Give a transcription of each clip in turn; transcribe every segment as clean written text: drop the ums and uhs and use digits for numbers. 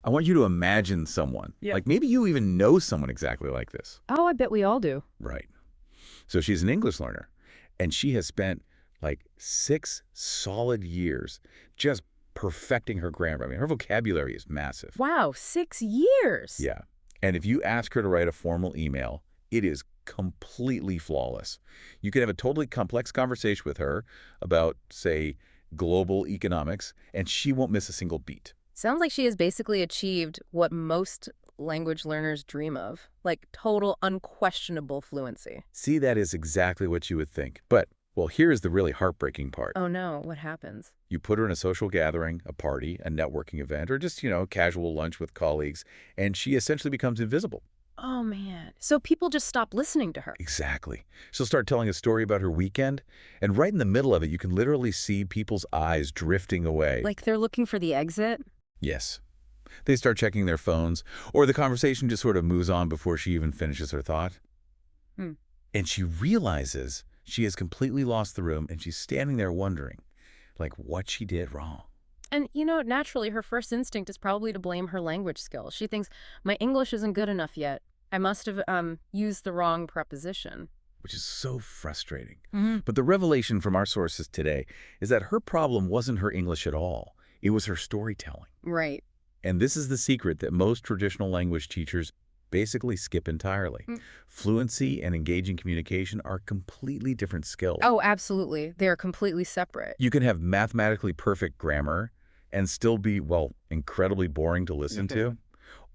I want you to imagine someone. Yeah. Like maybe you even know someone exactly like this. Oh, I bet we all do. Right. So she's an English learner, and she has spent like 6 solid years just perfecting her grammar. I mean, her vocabulary is massive. Wow, 6 years. Yeah. And if you ask her to write a formal email, it is completely flawless. You can have a totally complex conversation with her about, say, global economics, and she won't miss a single beat. Sounds like she has basically achieved what most language learners dream of, like total unquestionable fluency. See, that is exactly what you would think. But, well, here's the really heartbreaking part. Oh no, what happens? You put her in a social gathering, a party, a networking event, or just, casual lunch with colleagues, and she essentially becomes invisible. Oh man. So people just stop listening to her. Exactly. She'll start telling a story about her weekend, and right in the middle of it, you can literally see people's eyes drifting away. Like they're looking for the exit? Yes. They start checking their phones, or the conversation just sort of moves on before she even finishes her thought. Hmm. And she realizes she has completely lost the room, and she's standing there wondering, like, what she did wrong. And, you know, naturally, her first instinct is probably to blame her language skills. She thinks, my English isn't good enough yet. I must have used the wrong preposition. Which is so frustrating. Mm-hmm. But the revelation from our sources today is that her problem wasn't her English at all. It was her storytelling. Right. And this is the secret that most traditional language teachers basically skip entirely. Fluency and engaging communication are completely different skills. Oh, absolutely. They are completely separate. You can have mathematically perfect grammar and still be, well, incredibly boring to listen to.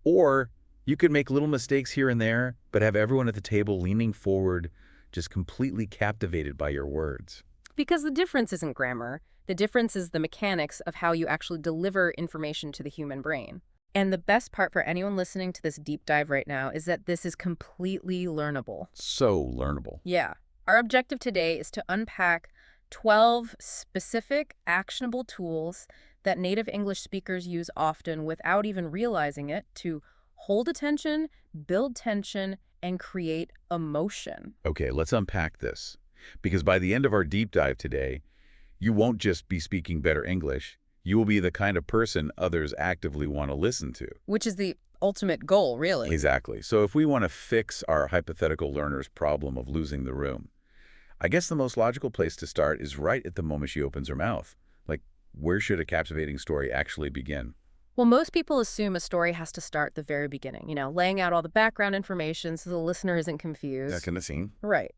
Or you could make little mistakes here and there, but have everyone at the table leaning forward, just completely captivated by your words. Because the difference isn't grammar. The difference is the mechanics of how you actually deliver information to the human brain. And the best part for anyone listening to this deep dive right now is that this is completely learnable. So learnable. Yeah. Our objective today is to unpack 12 specific, actionable tools that native English speakers use often without even realizing it to hold attention, build tension, and create emotion. Okay, let's unpack this. Because by the end of our deep dive today, you won't just be speaking better English. You will be the kind of person others actively want to listen to. Which is the ultimate goal, really. Exactly. So if we want to fix our hypothetical learner's problem of losing the room, I guess the most logical place to start is right at the moment she opens her mouth. Like, where should a captivating story actually begin? Well, most people assume a story has to start at the very beginning, laying out all the background information so the listener isn't confused. That kind of scene. Right.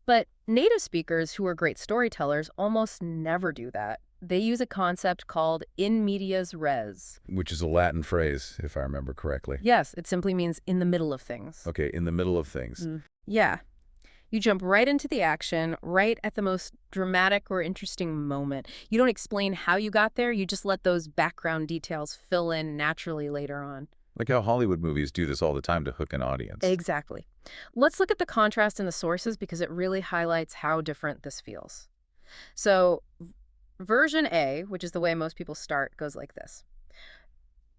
But native speakers who are great storytellers almost never do that. They use a concept called in medias res. Which is a Latin phrase, if I remember correctly. Yes, it simply means in the middle of things. Okay, in the middle of things. Yeah. You jump right into the action, right at the most dramatic or interesting moment. You don't explain how you got there, you just let those background details fill in naturally later on. Like how Hollywood movies do this all the time to hook an audience. Exactly. Let's look at the contrast in the sources because it really highlights how different this feels. So, version A, which is the way most people start, goes like this.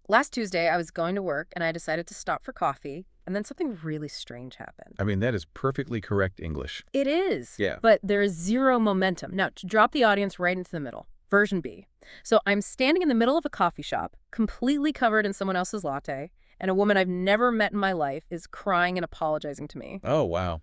Last Tuesday, I was going to work and I decided to stop for coffee, and then something really strange happened. I mean, that is perfectly correct English. It is. Yeah. But there is zero momentum. Now, to drop the audience right into the middle, version B. So I'm standing in the middle of a coffee shop, completely covered in someone else's latte, and a woman I've never met in my life is crying and apologizing to me. Oh, wow.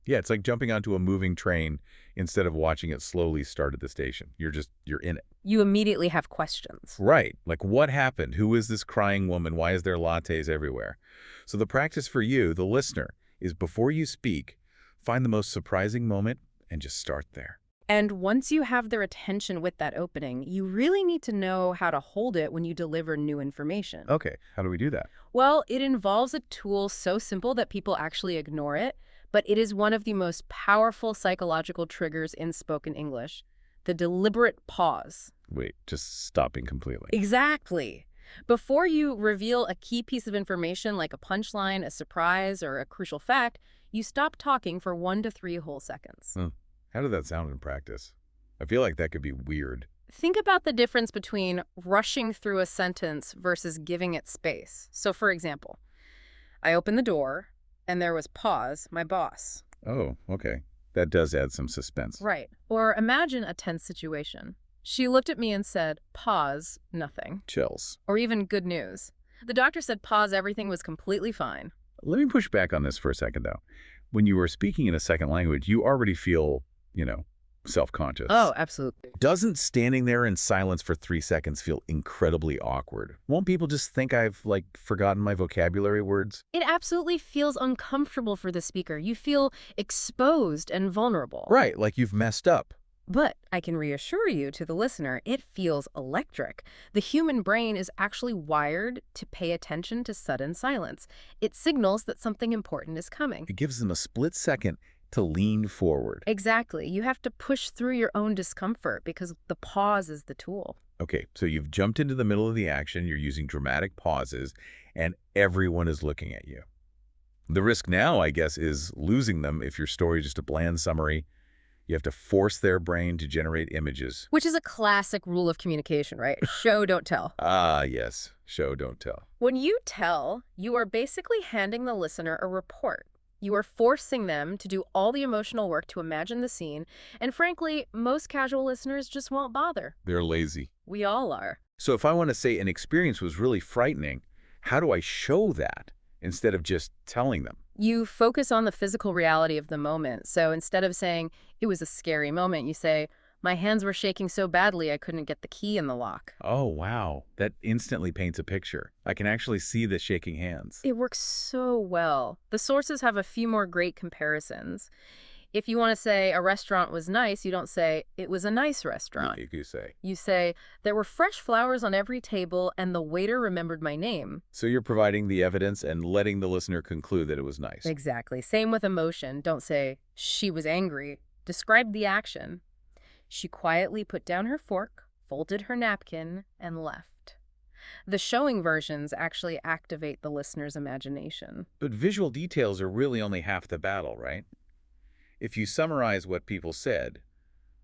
Yeah, it's like jumping onto a moving train instead of watching it slowly start at the station. You're in it. You immediately have questions. Right. Like, what happened? Who is this crying woman? Why is there lattes everywhere? So the practice for you, the listener, is before you speak, find the most surprising moment and just start there. And once you have their attention with that opening, you really need to know how to hold it when you deliver new information. Okay, how do we do that? Well, it involves a tool so simple that people actually ignore it, but it is one of the most powerful psychological triggers in spoken English, the deliberate pause. Wait, just stopping completely. Exactly. Before you reveal a key piece of information like a punchline, a surprise, or a crucial fact, you stop talking for 1 to 3 whole seconds. How did that sound in practice? I feel like that could be weird. Think about the difference between rushing through a sentence versus giving it space. So, for example, I opened the door, and there was pause, my boss. Oh, okay. That does add some suspense. Right. Or imagine a tense situation. She looked at me and said, pause, nothing. Chills. Or even good news. The doctor said pause everything was completely fine. Let me push back on this for a second, though. When you are speaking in a second language, you already feel, self-conscious. Oh, absolutely. Doesn't standing there in silence for 3 seconds feel incredibly awkward? Won't people just think I've, forgotten my vocabulary words? It absolutely feels uncomfortable for the speaker. You feel exposed and vulnerable. Right, like you've messed up. But I can reassure you to the listener, it feels electric. The human brain is actually wired to pay attention to sudden silence. It signals that something important is coming. It gives them a split second to lean forward. Exactly. You have to push through your own discomfort because the pause is the tool. Okay, so you've jumped into the middle of the action, you're using dramatic pauses, and everyone is looking at you. The risk now, I guess, is losing them if your story is just a bland summary. You have to force their brain to generate images. Which is a classic rule of communication, right? Show, don't tell. Ah, yes. Show, don't tell. When you tell, you are basically handing the listener a report. You are forcing them to do all the emotional work to imagine the scene, and frankly, most casual listeners just won't bother. They're lazy. We all are. So if I want to say an experience was really frightening, how do I show that instead of just telling them? You focus on the physical reality of the moment. So instead of saying, it was a scary moment, you say, my hands were shaking so badly I couldn't get the key in the lock. Oh, wow. That instantly paints a picture. I can actually see the shaking hands. It works so well. The sources have a few more great comparisons. If you want to say a restaurant was nice, you don't say, it was a nice restaurant. You could say. You say, there were fresh flowers on every table and the waiter remembered my name. So you're providing the evidence and letting the listener conclude that it was nice. Exactly. Same with emotion. Don't say, she was angry. Describe the action. She quietly put down her fork, folded her napkin, and left. The showing versions actually activate the listener's imagination. But visual details are really only half the battle, right? If you summarize what people said,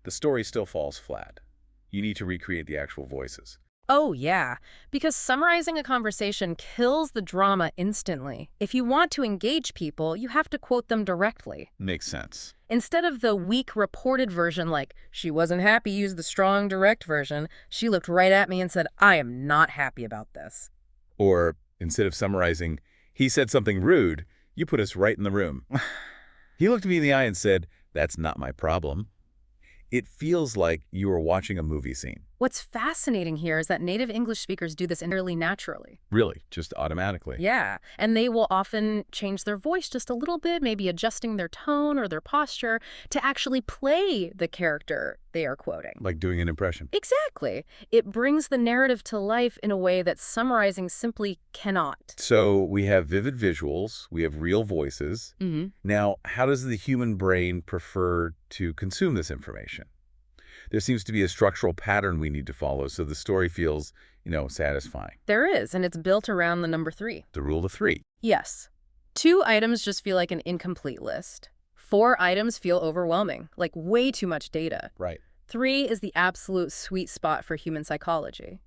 the story still falls flat. You need to recreate the actual voices. Oh, yeah, because summarizing a conversation kills the drama instantly. If you want to engage people, you have to quote them directly. Makes sense. Instead of the weak reported version like, she wasn't happy, use the strong direct version, she looked right at me and said, I am not happy about this. Or instead of summarizing, he said something rude, you put us right in the room. He looked me in the eye and said, that's not my problem. It feels like you are watching a movie scene. What's fascinating here is that native English speakers do this entirely naturally. Really, just automatically. Yeah, and they will often change their voice just a little bit, maybe adjusting their tone or their posture to actually play the character they are quoting. Like doing an impression. Exactly. It brings the narrative to life in a way that summarizing simply cannot. So we have vivid visuals, we have real voices. Mm-hmm. Now, how does the human brain prefer to consume this information? There seems to be a structural pattern we need to follow so the story feels, satisfying. There is, and it's built around the number 3. The rule of 3. Yes. 2 items just feel like an incomplete list. 4 items feel overwhelming, like way too much data. Right. 3 is the absolute sweet spot for human psychology.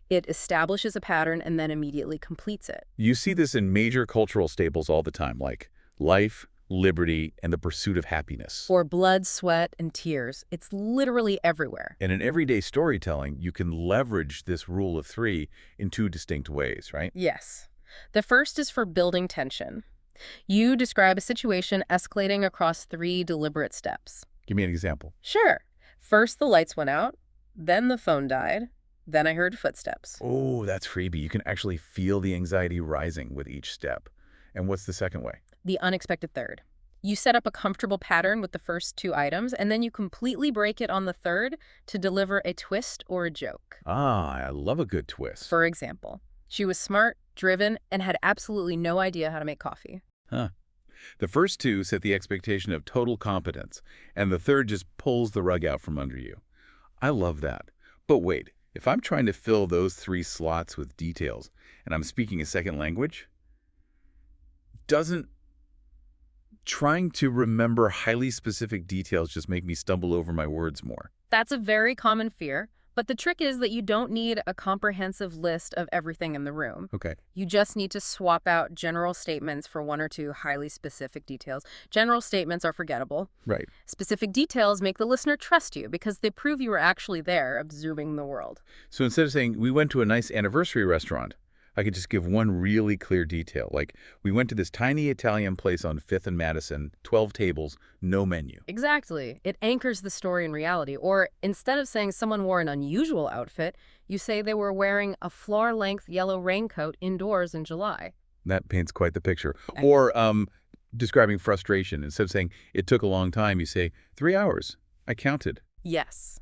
It establishes a pattern and then immediately completes it. You see this in major cultural staples all the time, like life, liberty, and the pursuit of happiness. Or blood, sweat, and tears. It's literally everywhere. And in everyday storytelling, you can leverage this rule of 3 in 2 distinct ways, right? Yes. The first is for building tension. You describe a situation escalating across 3 deliberate steps. Give me an example. Sure. First, the lights went out. Then the phone died. Then I heard footsteps. Oh, that's freebie. You can actually feel the anxiety rising with each step. And what's the second way? The unexpected third. You set up a comfortable pattern with the first 2 items, and then you completely break it on the third to deliver a twist or a joke. Ah, I love a good twist. For example, she was smart, driven, and had absolutely no idea how to make coffee. Huh. The first 2 set the expectation of total competence, and the third just pulls the rug out from under you. I love that. But wait, if I'm trying to fill those 3 slots with details, and I'm speaking a second language, doesn't trying to remember highly specific details just make me stumble over my words more? That's a very common fear, but the trick is that you don't need a comprehensive list of everything in the room. Okay. You just need to swap out general statements for 1 or 2 highly specific details. General statements are forgettable. Right. Specific details make the listener trust you because they prove you were actually there observing the world. So instead of saying, we went to a nice anniversary restaurant, I could just give one really clear detail. Like, we went to this tiny Italian place on 5th and Madison, 12 tables, no menu. Exactly. It anchors the story in reality. Or instead of saying someone wore an unusual outfit, you say they were wearing a floor-length yellow raincoat indoors in July. That paints quite the picture. Or describing frustration. Instead of saying, it took a long time, you say, 3 hours. I counted. Yes.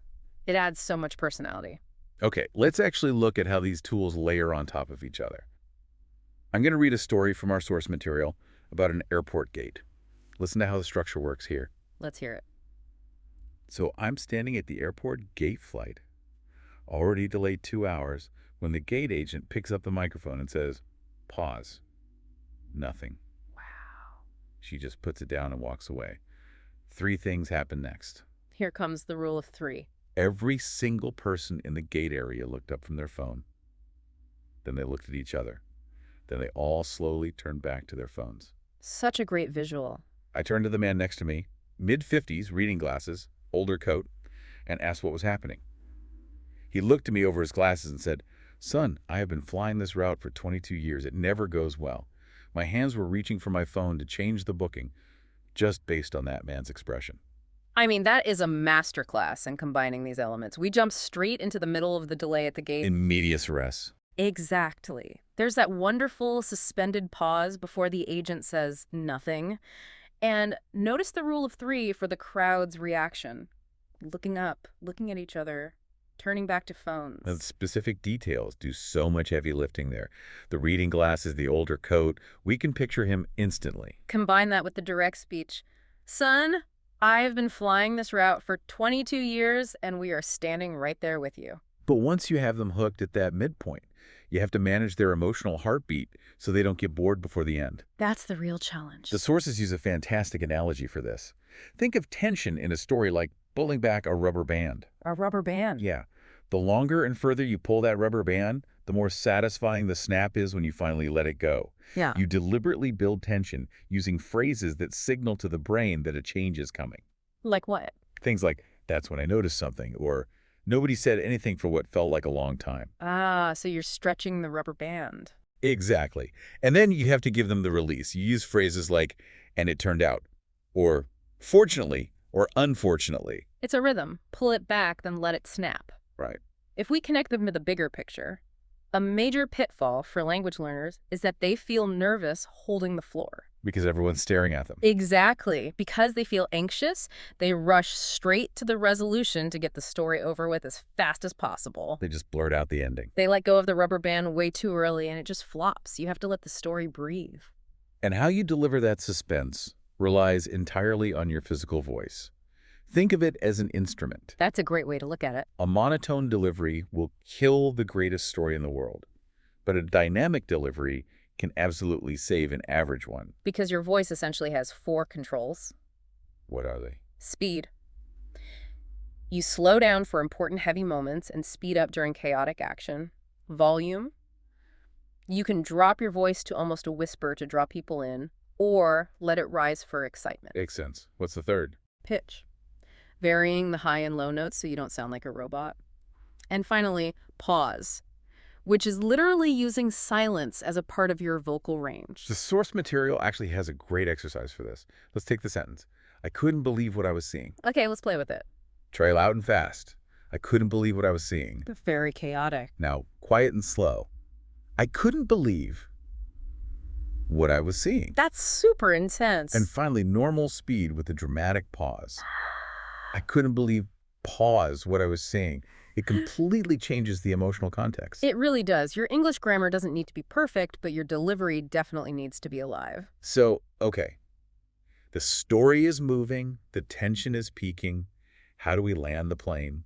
It adds so much personality. Okay, let's actually look at how these tools layer on top of each other. I'm going to read a story from our source material about an airport gate. Listen to how the structure works here. Let's hear it. So I'm standing at the airport gate flight, already delayed 2 hours, when the gate agent picks up the microphone and says, pause. Nothing. Wow. She just puts it down and walks away. 3 things happen next. Here comes the rule of 3. Every single person in the gate area looked up from their phone. Then they looked at each other. Then they all slowly turned back to their phones. Such a great visual. I turned to the man next to me, mid-50s, reading glasses, older coat, and asked what was happening. He looked at me over his glasses and said, "Son, I have been flying this route for 22 years. It never goes well. My hands were reaching for my phone to change the booking, just based on that man's expression." I mean, that is a masterclass in combining these elements. We jump straight into the middle of the delay at the gate. In medias res. Exactly. There's that wonderful suspended pause before the agent says nothing. And notice the rule of 3 for the crowd's reaction. Looking up, looking at each other, turning back to phones. The specific details do so much heavy lifting there. The reading glasses, the older coat, we can picture him instantly. Combine that with the direct speech. Son, I have been flying this route for 22 years, and we are standing right there with you. But once you have them hooked at that midpoint, you have to manage their emotional heartbeat so they don't get bored before the end. That's the real challenge. The sources use a fantastic analogy for this. Think of tension in a story like pulling back a rubber band. A rubber band. Yeah. The longer and further you pull that rubber band, the more satisfying the snap is when you finally let it go. Yeah. You deliberately build tension using phrases that signal to the brain that a change is coming. Like what? Things like, "That's when I noticed something," or "Nobody said anything for what felt like a long time." Ah, so you're stretching the rubber band. Exactly. And then you have to give them the release. You use phrases like, "and it turned out," or "fortunately," or "unfortunately." It's a rhythm. Pull it back, then let it snap. Right. If we connect them to the bigger picture, a major pitfall for language learners is that they feel nervous holding the floor. Because everyone's staring at them. Exactly. Because they feel anxious, they rush straight to the resolution to get the story over with as fast as possible. They just blurt out the ending. They let go of the rubber band way too early and it just flops. You have to let the story breathe. And how you deliver that suspense relies entirely on your physical voice. Think of it as an instrument. That's a great way to look at it. A monotone delivery will kill the greatest story in the world, but a dynamic delivery can absolutely save an average one. Because your voice essentially has 4 controls. What are they? Speed. You slow down for important heavy moments and speed up during chaotic action. Volume. You can drop your voice to almost a whisper to draw people in, or let it rise for excitement. Makes sense. What's the third? Pitch. Varying the high and low notes so you don't sound like a robot. And finally, pause, which is literally using silence as a part of your vocal range. The source material actually has a great exercise for this. Let's take the sentence. "I couldn't believe what I was seeing." Okay, let's play with it. Try loud and fast. "I couldn't believe what I was seeing." Very chaotic. Now, quiet and slow. "I couldn't believe what I was seeing." That's super intense. And finally, normal speed with a dramatic pause. "I couldn't believe," pause, "what I was seeing." It completely changes the emotional context. It really does. Your English grammar doesn't need to be perfect, but your delivery definitely needs to be alive. So, okay. The story is moving. The tension is peaking. How do we land the plane?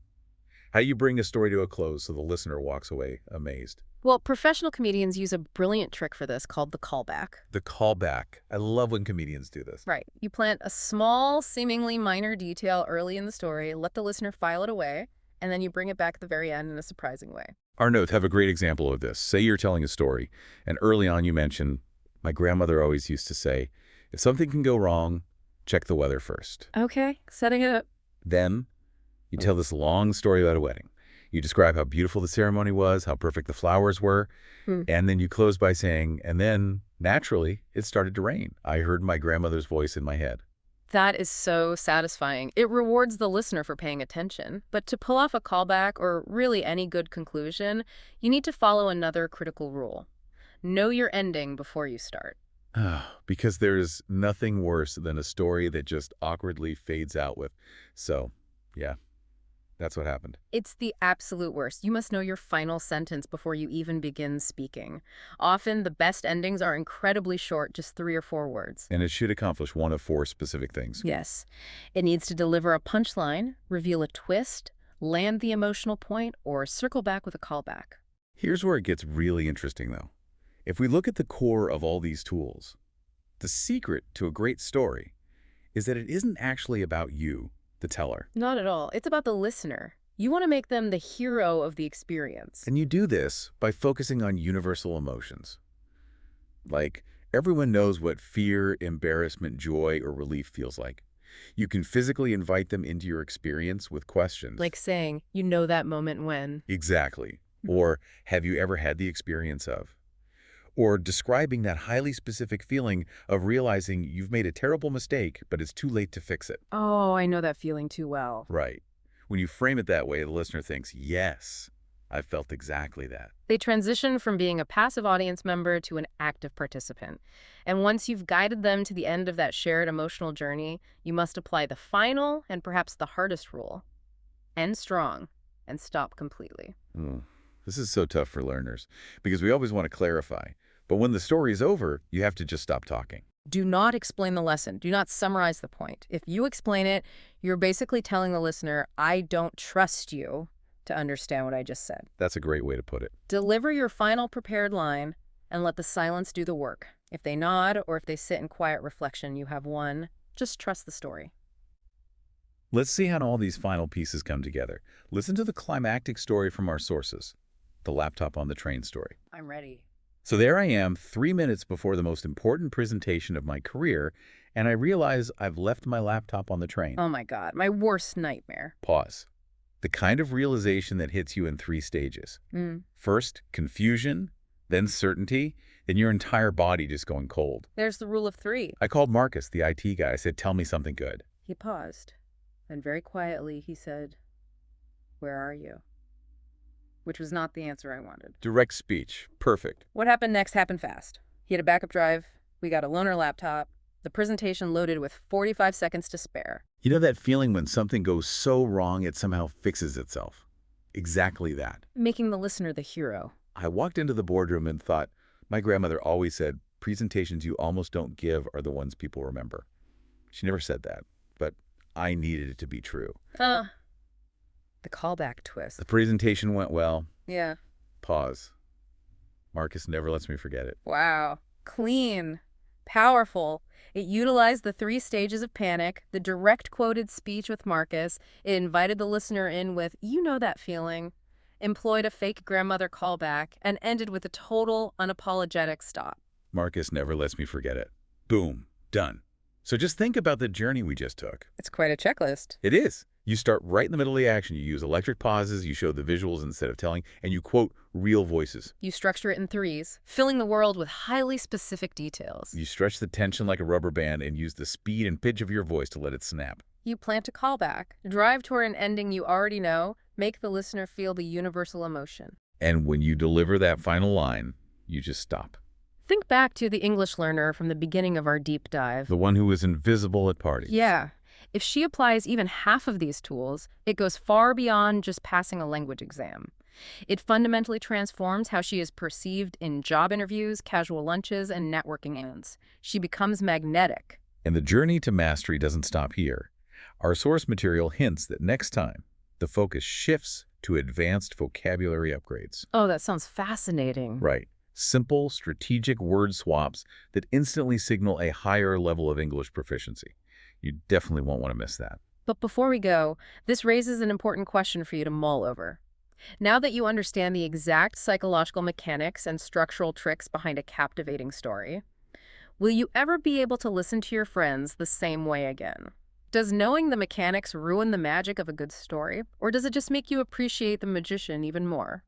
How do you bring a story to a close so the listener walks away amazed? Well, professional comedians use a brilliant trick for this called the callback. The callback. I love when comedians do this. Right. You plant a small, seemingly minor detail early in the story, let the listener file it away, and then you bring it back at the very end in a surprising way. Our notes have a great example of this. Say you're telling a story, and early on you mention, "My grandmother always used to say, if something can go wrong, check the weather first." Okay, setting it up. Then you tell this long story about a wedding. You describe how beautiful the ceremony was, how perfect the flowers were, Hmm. and then you close by saying, and then, naturally, it started to rain. I heard my grandmother's voice in my head. That is so satisfying. It rewards the listener for paying attention. But to pull off a callback or really any good conclusion, you need to follow another critical rule. Know your ending before you start. Because there's nothing worse than a story that just awkwardly fades out with. So, yeah, that's what happened. It's the absolute worst. You must know your final sentence before you even begin speaking. Often, the best endings are incredibly short, just 3 or 4 words. And it should accomplish one of four specific things. Yes. It needs to deliver a punchline, reveal a twist, land the emotional point, or circle back with a callback. Here's where it gets really interesting, though. If we look at the core of all these tools, the secret to a great story is that it isn't actually about you, the teller. Not at all. It's about the listener. You want to make them the hero of the experience. And you do this by focusing on universal emotions. Like, everyone knows what fear, embarrassment, joy, or relief feels like. You can physically invite them into your experience with questions. Like saying, you know that moment when. Exactly. Or, have you ever had the experience of? Or describing that highly specific feeling of realizing you've made a terrible mistake, but it's too late to fix it. Oh, I know that feeling too well. Right. When you frame it that way, the listener thinks, yes, I felt exactly that. They transition from being a passive audience member to an active participant. And once you've guided them to the end of that shared emotional journey, you must apply the final and perhaps the hardest rule. End strong and stop completely. This is so tough for learners because we always want to clarify. But when the story's over, you have to just stop talking. Do not explain the lesson. Do not summarize the point. If you explain it, you're basically telling the listener, I don't trust you to understand what I just said. That's a great way to put it. Deliver your final prepared line and let the silence do the work. If they nod or if they sit in quiet reflection, you have won. Just trust the story. Let's see how all these final pieces come together. Listen to the climactic story from our sources, the laptop on the train story. I'm ready. So there I am, 3 minutes before the most important presentation of my career, and I realize I've left my laptop on the train. Oh my God, my worst nightmare. Pause. The kind of realization that hits you in 3 stages. First, confusion, then certainty, then your entire body just going cold. There's the rule of 3. I called Marcus, the IT guy. I said, tell me something good. He paused, and very quietly he said, where are you? Which was not the answer I wanted. Direct speech. Perfect. What happened next happened fast. He had a backup drive. We got a loaner laptop. The presentation loaded with 45 seconds to spare. You know that feeling when something goes so wrong it somehow fixes itself? Exactly that. Making the listener the hero. I walked into the boardroom and thought, my grandmother always said, presentations you almost don't give are the ones people remember. She never said that, but I needed it to be true. The callback twist. The presentation went well. Yeah. Pause. Marcus never lets me forget it. Wow. Clean. Powerful. It utilized the 3 stages of panic, the direct quoted speech with Marcus. It invited the listener in with, you know that feeling, employed a fake grandmother callback, and ended with a total, unapologetic stop. Marcus never lets me forget it. Boom. Done. So just think about the journey we just took. It's quite a checklist. It is. You start right in the middle of the action. You use electric pauses, you show the visuals instead of telling, and you quote real voices. You structure it in 3s, filling the world with highly specific details. You stretch the tension like a rubber band and use the speed and pitch of your voice to let it snap. You plant a callback, drive toward an ending you already know, make the listener feel the universal emotion. And when you deliver that final line, you just stop. Think back to the English learner from the beginning of our deep dive. The one who was invisible at parties. Yeah. If she applies even half of these tools, it goes far beyond just passing a language exam. It fundamentally transforms how she is perceived in job interviews, casual lunches, and networking events. She becomes magnetic. And the journey to mastery doesn't stop here. Our source material hints that next time, the focus shifts to advanced vocabulary upgrades. Oh, that sounds fascinating. Right. Simple, strategic word swaps that instantly signal a higher level of English proficiency. You definitely won't want to miss that. But before we go, this raises an important question for you to mull over. Now that you understand the exact psychological mechanics and structural tricks behind a captivating story, will you ever be able to listen to your friends the same way again? Does knowing the mechanics ruin the magic of a good story, or does it just make you appreciate the magician even more?